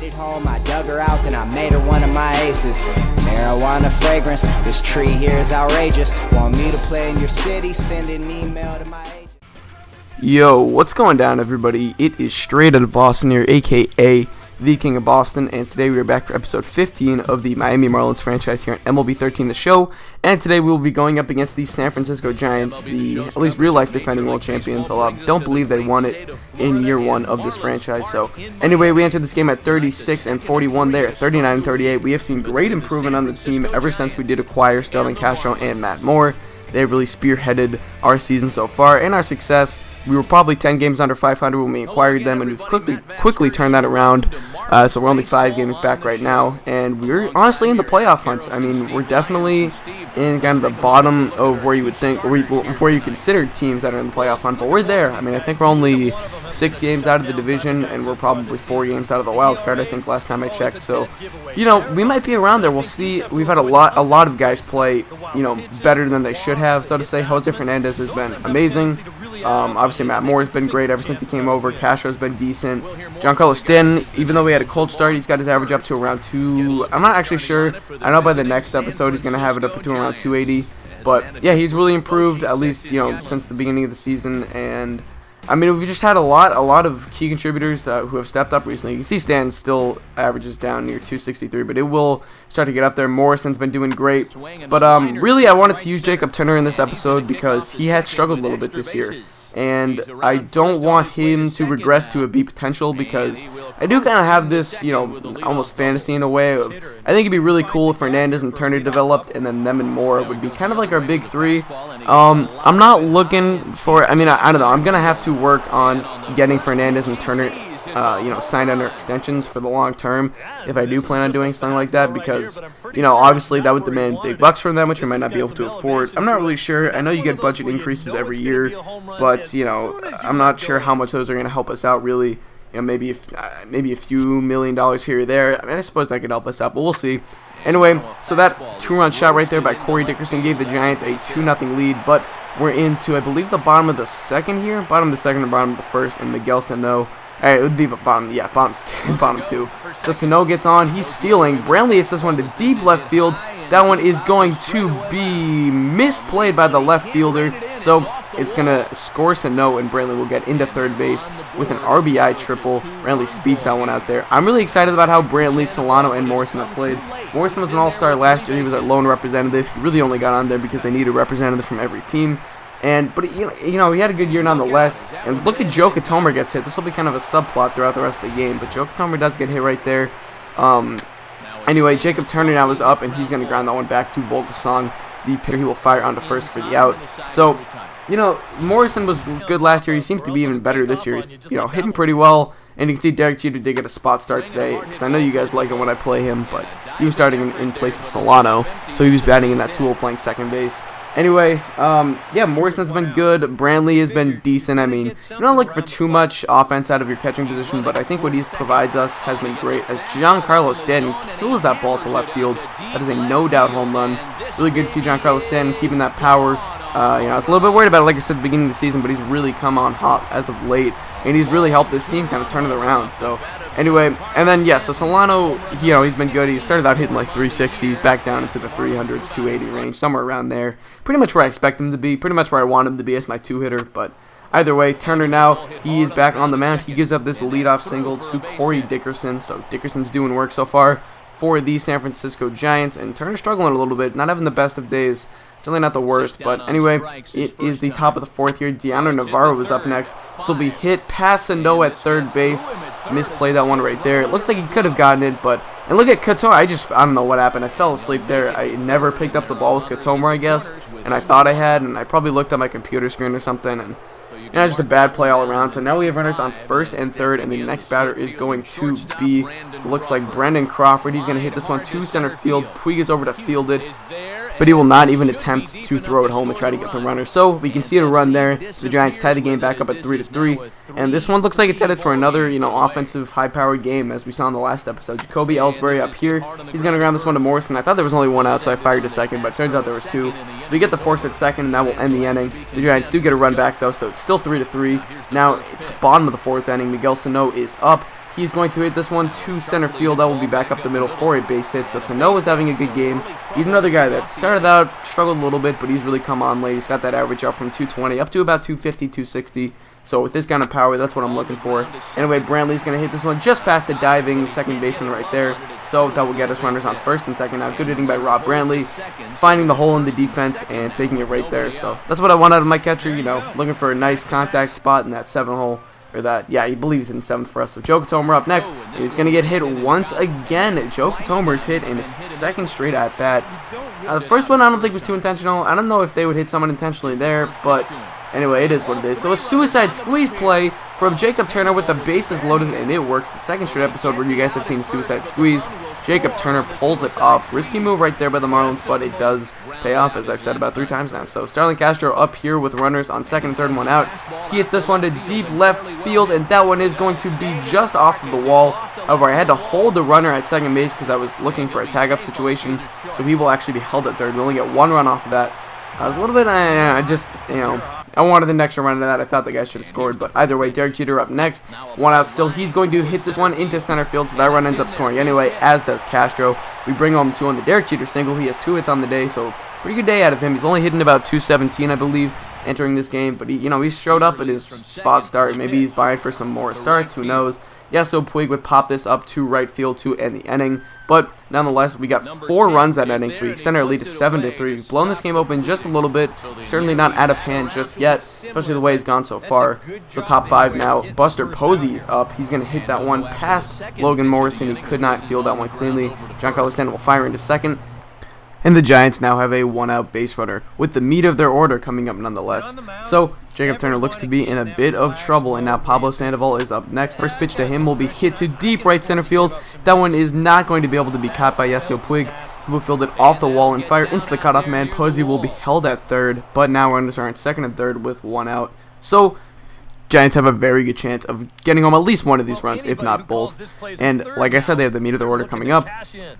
At home, I dug her out, then I made her one of my aces. Marijuana fragrance, this tree here is outrageous. Want me to play in your city? Send an email to my agent. Yo, what's going down, everybody? It is straight out of Boston here, aka the King of Boston, and today we are back for episode 15 of the Miami Marlins franchise here on MLB 13 The Show. And today we will be going up against the San Francisco Giants, the at least real-life defending world champions. I don't believe they won it in year one of this franchise. So anyway, we entered this game at 36-41 there, 39-38. We have seen great improvement on the team ever since we did acquire Sterling Castro and Matt Moore. They've really spearheaded our season so far and our success. We were probably 10 games under 500 when we acquired them, and we've quickly turned that around. So we're only 5 games back right now, and we're honestly in the playoff hunt. I mean, we're definitely in kind of the bottom of where you would think, or before you consider teams that are in the playoff hunt, but we're there. I mean, I think we're only 6 games out of the division, and we're probably 4 games out of the wild card, I think, last time I checked. So, you know, we might be around there. We'll see. We've had a lot of guys play, you know, better than they should have, so to say. Jose Fernandez has been amazing. Obviously, Matt Moore has been great ever since he came over. Castro's been decent. Giancarlo Stanton, even though he had a cold start, he's got his average up to around 2. I'm not actually sure. I know by the next episode he's going to have it up to around 280. But, yeah, he's really improved, at least, you know, since the beginning of the season. And, I mean, we've just had a lot of key contributors who have stepped up recently. You can see Stanton still averages down near 263, but it will start to get up there. Morrison's been doing great. But, really, I wanted to use Jacob Turner in this episode because he had struggled a little bit this year. And I don't want him to regress to a B potential because I do kind of have this, you know, almost fantasy in a way of, I think it'd be really cool if Fernandez and Turner developed, and then them and Moore would be kind of like our big 3. I'm not looking for, I mean, I don't know, I'm going to have to work on getting Fernandez and Turner you know, signed under extensions for the long term if I do plan on doing something like that, because, you know, obviously that would demand big bucks from them, which we might not be able to afford. I'm not really sure. I know you get budget increases every year, but, you know, I'm not sure how much those are going to help us out, really. You know, maybe a few $1 million here or there. I mean, I suppose that could help us out, but we'll see. Anyway, so that 2-run shot right there by Corey Dickerson gave the Giants a 2-0 lead, but we're into, I believe, the bottom of the second here, bottom of the second or bottom of the first, and Miguel Sano. It would be bottom 2. So Sano gets on. He's stealing. Brantley hits this one to deep left field. That one is going to be misplayed by the left fielder. So it's going to score Sano, and Brantley will get into third base with an RBI triple. Brantley speeds that one out there. I'm really excited about how Brantley, Solano, and Morrison have played. Morrison was an all-star last year. He was our lone representative. He really only got on there because they need a representative from every team. But you know, he had a good year nonetheless. And look at Joe Katomer gets hit. This will be kind of a subplot throughout the rest of the game, but Joe Katomer does get hit right there. Anyway, Jacob Turner now is up, and he's going to ground that one back to Volkasong, the pitcher. He will fire onto first for the out. So, you know, Morrison was good last year. He seems to be even better this year. He's, you know, hitting pretty well. And you can see Derek Jeter did get a spot start today, because I know you guys like it when I play him, but he was starting in place of Solano, so he was batting in that 2-hole playing second base. Anyway, yeah, Morrison's been good. Brantley has been decent. I mean, you're not looking for too much offense out of your catching position, but I think what he provides us has been great. As Giancarlo Stanton kills that ball to left field, that is a no-doubt home run. Really good to see Giancarlo Stanton keeping that power. You know, I was a little bit worried about it, like I said, at the beginning of the season, but he's really come on hot as of late, and he's really helped this team kind of turn it around. So, anyway, and then, yeah, so Solano, you know, he's been good. He started out hitting like 360s, back down into the 300s, 280 range, somewhere around there. Pretty much where I expect him to be, pretty much where I want him to be as my 2-hitter, but either way, Turner now, he is back on the mound. He gives up this leadoff single to Corey Dickerson, so Dickerson's doing work so far for the San Francisco Giants, and Turner's struggling a little bit, not having the best of days. Certainly not the worst, but anyway, it is the top of the 4th here. Deanna Navarro is up next. This will be hit past Sano at third base. Misplayed that one right there. It looks like he could have gotten it, but, and look at Katomer. I don't know what happened. I fell asleep there. I never picked up the ball with Katomer, I guess, and I thought I had, and I probably looked at my computer screen or something, and you know, just a bad play all around. So now we have runners on first and third, and the next batter is going to be, looks like Brendan Crawford. He's going to hit this one to center field. Puig is over to field it, but he will not even attempt to throw it home and try to get the runner. So we can see a run there. The Giants tie the game back up at 3-3, and this one looks like it's headed for another, you know, offensive, high-powered game, as we saw in the last episode. Jacoby Ellsbury up here. He's going to ground this one to Morrison. I thought there was only one out, so I fired to second, but it turns out there was 2. So we get the force at second, and that will end the inning. The Giants do get a run back, though, so it's still 3-3. Now, it's bottom of the 4th inning. Miguel Sano is up. He's going to hit this one to center field. That will be back up the middle for a base hit. So Sano is having a good game. He's another guy that started out, struggled a little bit, but he's really come on late. He's got that average up from 220 up to about 250, 260. So with this kind of power, that's what I'm looking for. Anyway, Brantley's going to hit this one just past the diving second baseman right there. So that will get us runners on first and second. Now, good hitting by Rob Brantley, finding the hole in the defense and taking it right there. So that's what I want out of my catcher, you know, looking for a nice contact spot in that 7 hole. Or that, yeah, he believes in 7th for us. So Joe Katomer up next. He's going to get hit once again. Joe Katomer's hit in his second straight at bat. The first one I don't think was too intentional. I don't know if they would hit someone intentionally there, but anyway, it is what it is. So a suicide squeeze play from Jacob Turner with the bases loaded, and it works. The second straight episode where you guys have seen suicide squeeze. Jacob Turner pulls it off. Risky move right there by the Marlins, but it does pay off, as I've said about 3 times now. So Starlin Castro up here with runners on second and third and 1 out. He hits this one to deep left field, and that one is going to be just off of the wall. However, I had to hold the runner at second base because I was looking for a tag-up situation, so he will actually be held at third. We only get 1 run off of that. I was a little bit, I just, you know, I wanted an extra run into that. I thought the guy should have scored, but either way, Derek Jeter up next. 1 out still. He's going to hit this one into center field, so that run ends up scoring anyway, as does Castro. We bring home 2 on the Derek Jeter single. He has 2 hits on the day, so pretty good day out of him. He's only hitting about 217, I believe, entering this game, but he, you know, he showed up at his spot start. Maybe he's buying for some more starts. Who knows? Yeah, so Puig would pop this up to right field to end the inning. But nonetheless, we got 4 runs that inning, so we extend our lead to 7-3. We've blown this game open just a little bit. Certainly not out of hand just yet, especially the way he's gone so far. So top 5 now. Buster Posey is up. He's going to hit that one past Logan Morrison. He could not field that one cleanly. Giancarlo Stanton will fire into second. And the Giants now have a 1-out base runner, with the meat of their order coming up nonetheless. So Jacob Turner looks to be in a bit of trouble, and now Pablo Sandoval is up next. First pitch to him will be hit to deep right center field. That one is not going to be able to be caught by Yasiel Puig, who will field it off the wall and fire into the cutoff man. Posey will be held at third, but now runners are in second and third with 1 out. So Giants have a very good chance of getting home at least one of these runs, if not both. And like I said, they have the meat of their order coming up.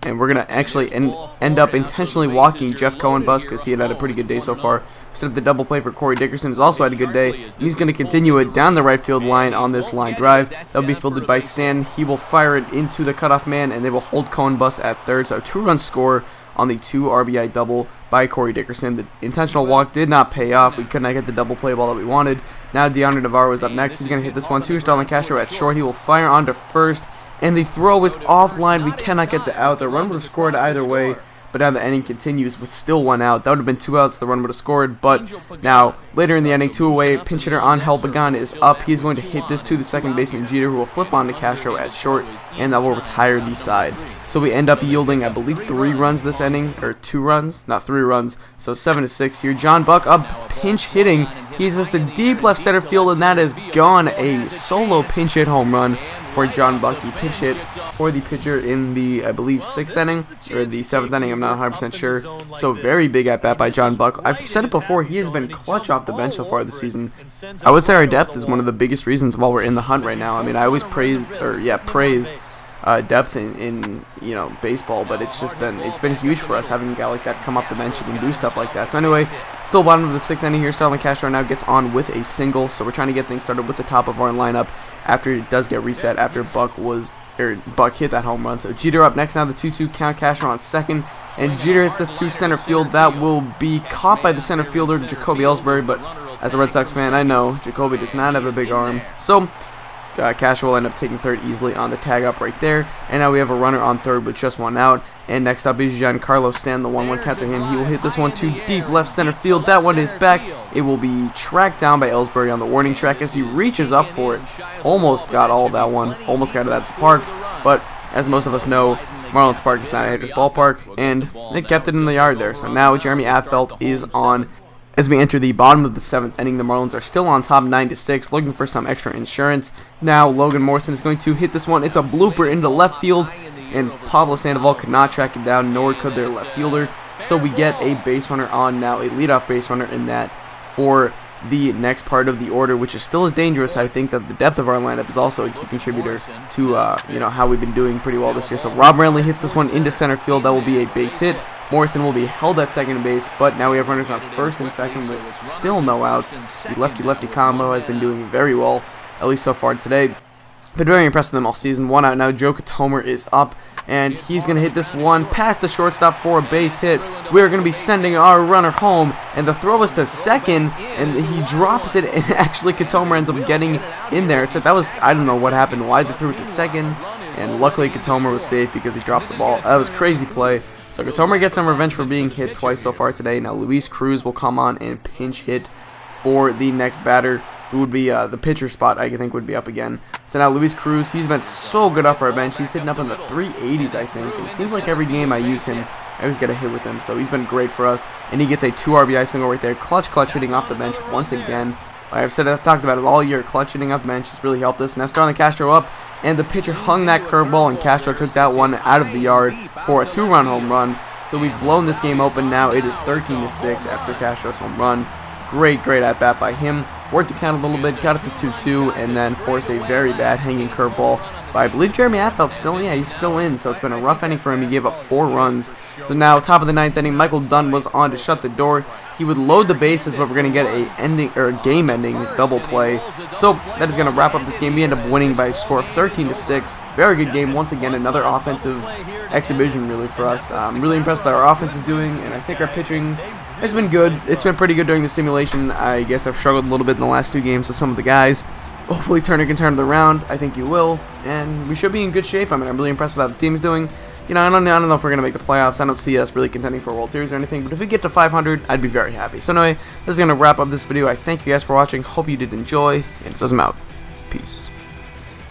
And we're going to actually end up intentionally walking Jeff Cohen-Bus because he had a pretty good day so far. Set up the double play for Corey Dickerson, who's also had a good day. And he's going to continue it down the right field line on this line drive. That will be fielded by Stan. He will fire it into the cutoff man, and they will hold Cohen-Bus at third. So a 2-run score on the 2 RBI double by Corey Dickerson. The intentional walk did not pay off. We could not get the double play ball that we wanted. Now DeAndre Navarro is up next. He's going to hit this one too. Starlin Castro at short. He will fire onto first, and the throw is offline. We cannot get the out. The run would have scored either way, but now the inning continues with still 1 out. That would have been 2 outs. The run would have scored, but now later in the inning, 2 away. Pinch hitter Angel Pagan is up. He's going to hit this to the second baseman Jeter, who will flip onto Castro at short, and that will retire the side. So we end up yielding, I believe, 3 runs this inning, or 2 runs, not 3 runs. So 7-6 here. John Buck up, pinch hitting. He's just the deep left center field, and that is gone. A solo pinch hit home run for John Buck. He pinch hit for the pitcher in the, I believe, 6th inning, or the 7th inning, I'm not 100% sure. So very big at bat by John Buck. I've said it before, he has been clutch off the bench so far this season. I would say our depth is one of the biggest reasons why we're in the hunt right now. I mean, I always praise depth in you know, baseball, but it's been huge for us having a guy like that come off the bench and do stuff like that. So anyway, still bottom of the 6th inning here. Starlin Castro now gets on with a single, so we're trying to get things started with the top of our lineup after it does get reset after Buck hit that home run. So Jeter up next now, the 2-2 count. Castro on second, and Jeter hits this to center field. That will be caught by the center fielder Jacoby Ellsbury, but as a Red Sox fan, I know Jacoby does not have a big arm. So Castro will end up taking third easily on the tag up right there, and now we have a runner on third with just 1 out. And next up is Giancarlo Stanton, the 1-1 count to him. He will hit this one to deep left center field. That one is back. It will be tracked down by Ellsbury on the warning track as he reaches up for it. Almost got all of that one. Almost got it at the park. But as most of us know, Marlins Park is not a hitter's ballpark, and they kept it in the yard there. So now Jeremy Affeldt is on. As we enter the bottom of the 7th inning, the Marlins are still on top 9-6, looking for some extra insurance. Now Logan Morrison is going to hit this one. It's a blooper into left field, and Pablo Sandoval could not track it down, nor could their left fielder. So we get a base runner on now, a leadoff base runner in that for the next part of the order, which is still as dangerous. I think that the depth of our lineup is also a key contributor to you know, how we've been doing pretty well this year. So Rob Brantley hits this one into center field. That will be a base hit. Morrison will be held at second base, but now we have runners on first and second with still no outs. The lefty-lefty combo has been doing very well, at least so far today. Been very impressed with them all season. 1 out now. Joe Katomer is up, and he's going to hit this one past the shortstop for a base hit. We're going to be sending our runner home, and the throw is to second, and he drops it, and actually Katomer ends up getting in there. Except that was, I don't know what happened, why they threw it to second, and luckily Katomer was safe because he dropped the ball. That was a crazy play. So Katomer gets some revenge for being hit twice so far today. Now Luis Cruz will come on and pinch hit for the next batter, who would be the pitcher spot, I think, would be up again. So now Luis Cruz, he's been so good off our bench. He's hitting up in the 380s, I think. And it seems like every game I use him, I always get a hit with him. So he's been great for us. And he gets a 2 RBI single right there. Clutch hitting off the bench once again. Like I've talked about it all year. Clutch hitting off the bench has really helped us. Now Starlin Castro up, and the pitcher hung that curveball, and Castro took that one out of the yard for a 2-run home run. So we've blown this game open now. It is 13-6 after Castro's home run. Great at-bat by him. Worked the count a little bit, got it to 2-2, and then forced a very bad hanging curveball by, I believe, Jeremy Affeld's still, yeah, he's still in, so it's been a rough inning for him. He gave up 4 runs. So now, top of the 9th inning, Michael Dunn was on to shut the door. He would load the bases, but we're going to get a game-ending double play. So that is going to wrap up this game. We end up winning by a score of 13-6. Very good game. Once again, another offensive exhibition, really, for us. I'm really impressed with what our offense is doing, and I think our pitching, it's been good. It's been pretty good during the simulation. I guess I've struggled a little bit in the last 2 games with some of the guys. Hopefully Turner can turn it around. I think he will, and we should be in good shape. I mean, I'm really impressed with how the team is doing. You know, I don't know if we're going to make the playoffs. I don't see us really contending for a World Series or anything, but if we get to 500, I'd be very happy. So anyway, this is going to wrap up this video. I thank you guys for watching. Hope you did enjoy, and so I'm out. Peace.